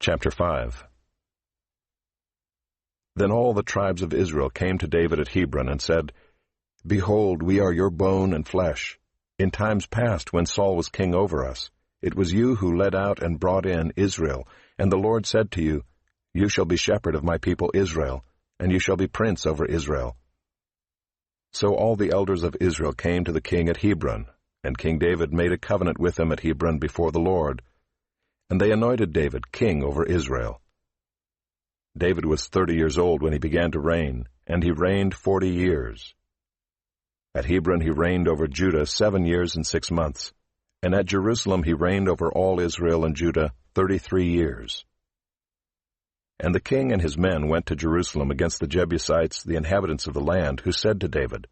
Chapter 5. Then all the tribes of Israel came to David at Hebron and said, Behold, we are your bone and flesh. In times past, when Saul was king over us, it was you who led out and brought in Israel, and the Lord said to you, You shall be shepherd of my people Israel, and you shall be prince over Israel. So all the elders of Israel came to the king at Hebron, and King David made a covenant with them at Hebron before the Lord. And they anointed David king over Israel. David was 30 years old when he began to reign, and he reigned 40 years. At Hebron he reigned over Judah 7 years and 6 months, and at Jerusalem he reigned over all Israel and Judah 33 years. And the king and his men went to Jerusalem against the Jebusites, the inhabitants of the land, who said to David,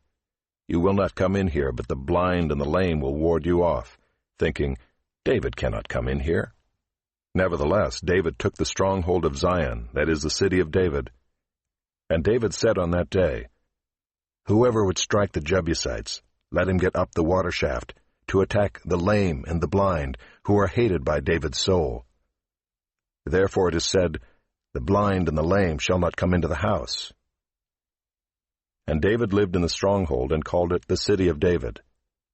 You will not come in here, but the blind and the lame will ward you off, thinking, David cannot come in here. Nevertheless, David took the stronghold of Zion, that is the city of David. And David said on that day, Whoever would strike the Jebusites, let him get up the water shaft, to attack the lame and the blind, who are hated by David's soul. Therefore it is said, The blind and the lame shall not come into the house. And David lived in the stronghold, and called it the city of David.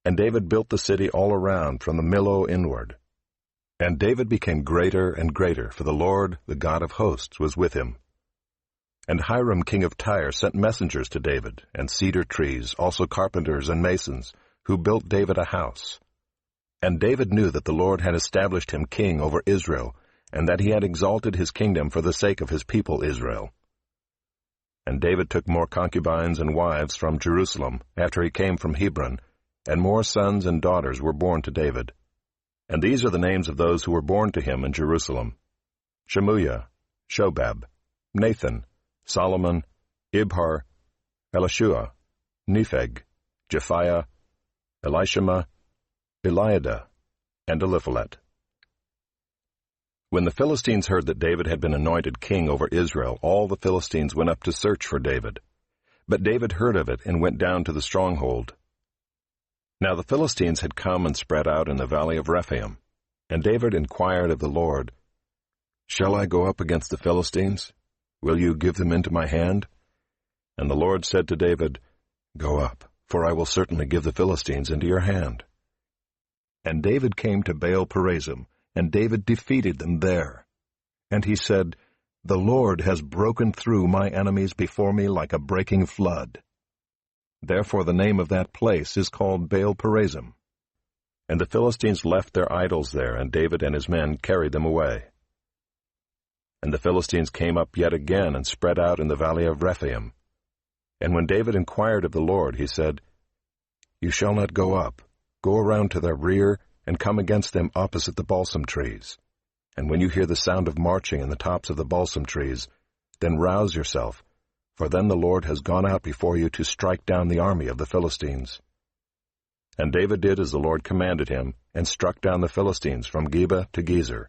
And David built the city all around, from the Millo inward. And David became greater and greater, for the Lord, the God of hosts, was with him. And Hiram king of Tyre sent messengers to David, and cedar trees, also carpenters and masons, who built David a house. And David knew that the Lord had established him king over Israel, and that he had exalted his kingdom for the sake of his people Israel. And David took more concubines and wives from Jerusalem, after he came from Hebron, and more sons and daughters were born to David. And these are the names of those who were born to him in Jerusalem: Shemuiah, Shobab, Nathan, Solomon, Ibhar, Elishua, Nepheg, Japhiah, Elishama, Eliada, and Eliphalet. When the Philistines heard that David had been anointed king over Israel, all the Philistines went up to search for David. But David heard of it and went down to the stronghold. Now the Philistines had come and spread out in the valley of Rephaim, and David inquired of the Lord, Shall I go up against the Philistines? Will you give them into my hand? And the Lord said to David, Go up, for I will certainly give the Philistines into your hand. And David came to Baal-perazim, and David defeated them there. And he said, The Lord has broken through my enemies before me like a breaking flood. Therefore the name of that place is called Baal-perazim. And the Philistines left their idols there, and David and his men carried them away. And the Philistines came up yet again and spread out in the valley of Rephaim. And when David inquired of the Lord, he said, You shall not go up. Go around to their rear, and come against them opposite the balsam trees. And when you hear the sound of marching in the tops of the balsam trees, then rouse yourself, for then the Lord has gone out before you to strike down the army of the Philistines. And David did as the Lord commanded him, and struck down the Philistines from Geba to Gezer.